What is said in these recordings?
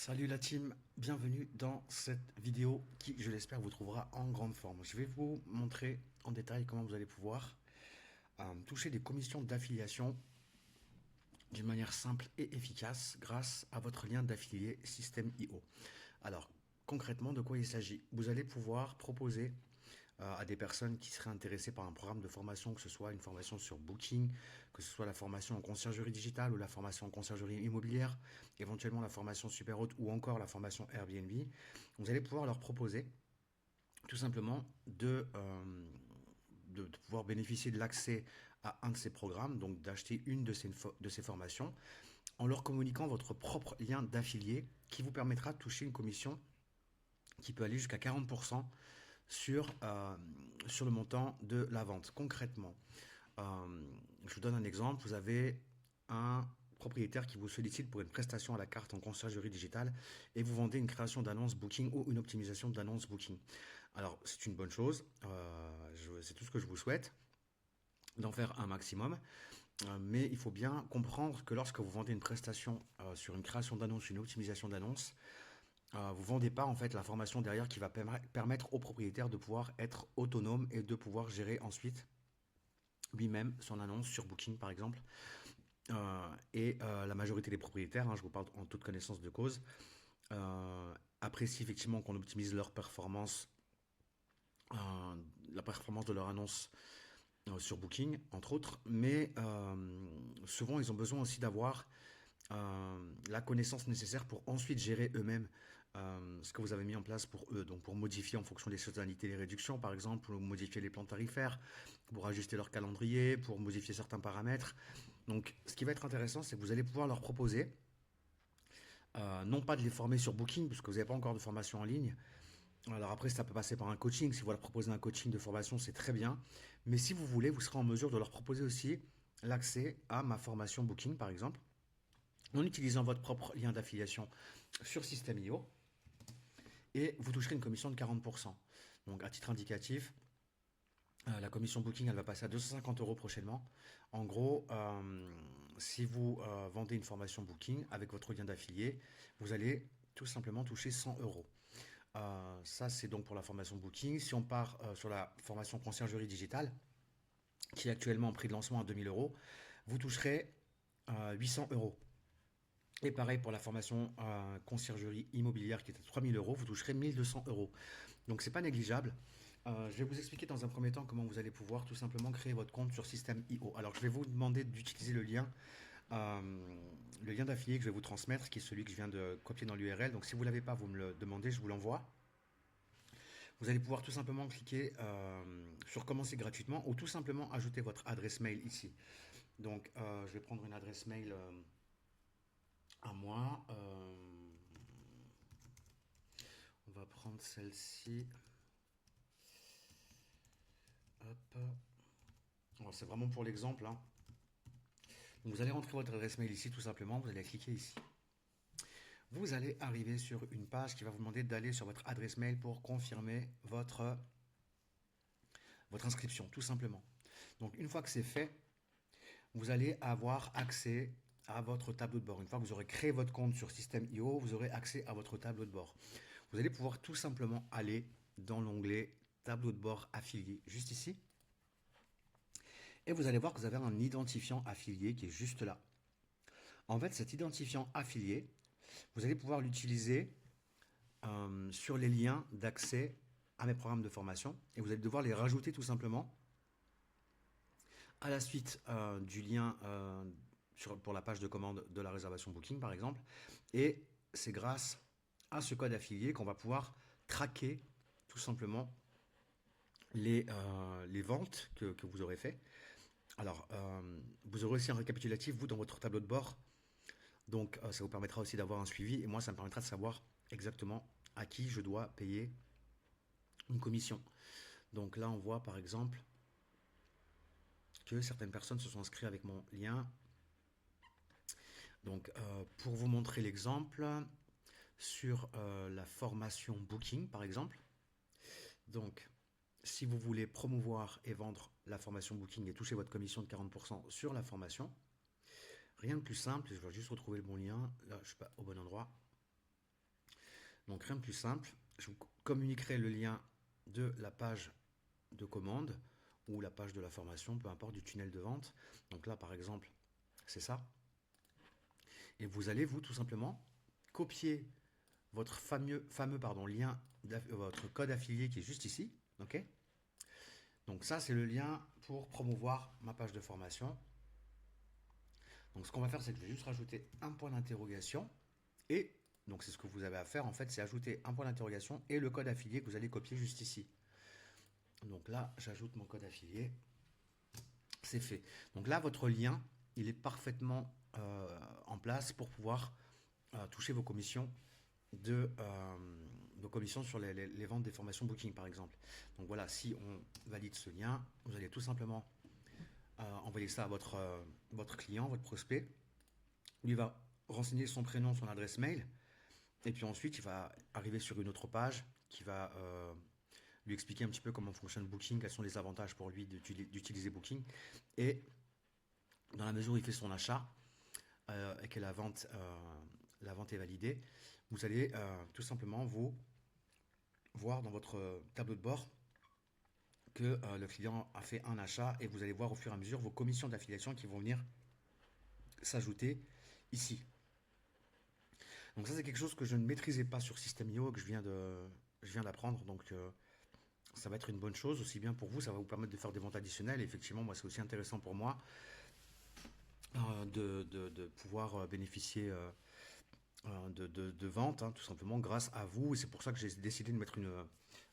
Salut la team, bienvenue dans cette vidéo qui, je l'espère, vous trouvera en grande forme. Je vais vous montrer en détail comment vous allez pouvoir toucher des commissions d'affiliation d'une manière simple et efficace grâce à votre lien d'affilié System.io. Alors, concrètement, de quoi il s'agit? Vous allez pouvoir proposer à des personnes qui seraient intéressées par un programme de formation, que ce soit une formation sur Booking, que ce soit la formation en conciergerie digitale ou la formation en conciergerie immobilière, éventuellement la formation super haute ou encore la formation Airbnb. Vous allez pouvoir leur proposer tout simplement de pouvoir bénéficier de l'accès à un de ces programmes, donc d'acheter une de ces formations, en leur communiquant votre propre lien d'affilié qui vous permettra de toucher une commission qui peut aller jusqu'à 40% sur le montant de la vente. Concrètement, je vous donne un exemple. Vous avez un propriétaire qui vous sollicite pour une prestation à la carte en conciergerie digitale et vous vendez une création d'annonce Booking ou une optimisation d'annonce Booking. Alors, c'est une bonne chose. C'est tout ce que je vous souhaite, d'en faire un maximum. Mais il faut bien comprendre que lorsque vous vendez une prestation sur une création d'annonce, une optimisation d'annonce, vous vendez pas en fait la formation derrière qui va permettre au propriétaire de pouvoir être autonome et de pouvoir gérer ensuite lui-même son annonce sur Booking par exemple. La majorité des propriétaires, hein, je vous parle en toute connaissance de cause, apprécient effectivement qu'on optimise leur performance, la performance de leur annonce sur Booking, entre autres, mais souvent ils ont besoin aussi d'avoir la connaissance nécessaire pour ensuite gérer eux-mêmes ce que vous avez mis en place pour eux. Donc pour modifier en fonction des saisonnalités les réductions, par exemple, pour modifier les plans tarifaires, pour ajuster leur calendrier, pour modifier certains paramètres. Donc ce qui va être intéressant, c'est que vous allez pouvoir leur proposer, non pas de les former sur Booking, puisque vous n'avez pas encore de formation en ligne. Alors après, ça peut passer par un coaching. Si vous leur proposez un coaching de formation, c'est très bien. Mais si vous voulez, vous serez en mesure de leur proposer aussi l'accès à ma formation Booking, par exemple, en utilisant votre propre lien d'affiliation sur System.io et vous toucherez une commission de 40%. Donc à titre indicatif, la commission Booking, elle va passer à 250 euros prochainement. En gros, si vous vendez une formation Booking avec votre lien d'affilié, vous allez tout simplement toucher 100 euros. Ça, c'est donc pour la formation Booking. Si on part sur la formation conciergerie digitale, qui est actuellement en prix de lancement à 2000 euros, vous toucherez 800 euros. Et pareil pour la formation conciergerie immobilière qui est à 3000 euros, vous toucherez 1200 euros. Donc c'est pas négligeable. Je vais vous expliquer dans un premier temps comment vous allez pouvoir tout simplement créer votre compte sur System.io. Alors je vais vous demander d'utiliser le lien d'affilié que je vais vous transmettre, qui est celui que je viens de copier dans l'URL. Donc si vous ne l'avez pas, vous me le demandez, je vous l'envoie. Vous allez pouvoir tout simplement cliquer sur commencer gratuitement ou tout simplement ajouter votre adresse mail ici. Donc je vais prendre une adresse mail à moi. On va prendre celle-ci. Hop. C'est vraiment pour l'exemple, hein. Donc vous allez rentrer votre adresse mail ici tout simplement. Vous allez cliquer ici. Vous allez arriver sur une page qui va vous demander d'aller sur votre adresse mail pour confirmer votre inscription, tout simplement. Donc une fois que c'est fait, vous allez avoir accès à votre tableau de bord. Une fois que vous aurez créé votre compte sur System.io, vous aurez accès à votre tableau de bord. Vous allez pouvoir tout simplement aller dans l'onglet tableau de bord affilié, juste ici. Et vous allez voir que vous avez un identifiant affilié qui est juste là. En fait, cet identifiant affilié, vous allez pouvoir l'utiliser sur les liens d'accès à mes programmes de formation. Et vous allez devoir les rajouter tout simplement à la suite du lien pour la page de commande de la réservation Booking, par exemple. Et c'est grâce à ce code affilié qu'on va pouvoir traquer tout simplement les ventes que vous aurez fait. Alors, vous aurez aussi un récapitulatif, vous, dans votre tableau de bord. Donc, ça vous permettra aussi d'avoir un suivi. Et moi, ça me permettra de savoir exactement à qui je dois payer une commission. Donc là, on voit par exemple que certaines personnes se sont inscrites avec mon lien. Donc, pour vous montrer l'exemple, sur la formation Booking, par exemple. Donc, si vous voulez promouvoir et vendre la formation Booking et toucher votre commission de 40% sur la formation, rien de plus simple. Je vais juste retrouver le bon lien. Là, je ne suis pas au bon endroit. Donc rien de plus simple, je vous communiquerai le lien de la page de commande ou la page de la formation, peu importe, du tunnel de vente. Donc là, par exemple, c'est ça. Et vous allez, vous, tout simplement, copier votre fameux lien, votre code affilié qui est juste ici. Ok. Donc ça, c'est le lien pour promouvoir ma page de formation. Donc ce qu'on va faire, c'est que je vais juste rajouter un point d'interrogation. Et donc c'est ce que vous avez à faire, en fait, c'est ajouter un point d'interrogation et le code affilié que vous allez copier juste ici. Donc là, j'ajoute mon code affilié. C'est fait. Donc là, votre lien, il est parfaitement en place pour pouvoir toucher vos commissions vos commissions sur les ventes des formations Booking, par exemple. Donc voilà, si on valide ce lien, vous allez tout simplement envoyer ça à votre client, votre prospect. Lui va renseigner son prénom, son adresse mail, et puis ensuite il va arriver sur une autre page qui va lui expliquer un petit peu comment fonctionne Booking, quels sont les avantages pour lui d'utiliser Booking. Et dans la mesure où il fait son achat et que la vente est validée, vous allez tout simplement vous voir dans votre tableau de bord que le client a fait un achat et vous allez voir au fur et à mesure vos commissions d'affiliation qui vont venir s'ajouter ici. Donc ça, c'est quelque chose que je ne maîtrisais pas sur System.io, que je viens d'apprendre. Donc ça va être une bonne chose, aussi bien pour vous, ça va vous permettre de faire des ventes additionnelles. Et effectivement, moi, c'est aussi intéressant pour moi de pouvoir bénéficier de ventes, hein, tout simplement grâce à vous. Et c'est pour ça que j'ai décidé de mettre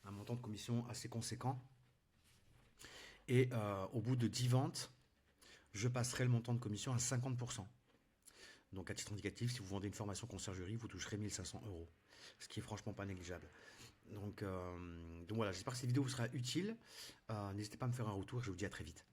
un montant de commission assez conséquent. Et au bout de 10 ventes, je passerai le montant de commission à 50%. Donc à titre indicatif, si vous vendez une formation conciergerie, vous toucherez 1500 euros, ce qui est franchement pas négligeable. Donc voilà, j'espère que cette vidéo vous sera utile. N'hésitez pas à me faire un retour, je vous dis à très vite.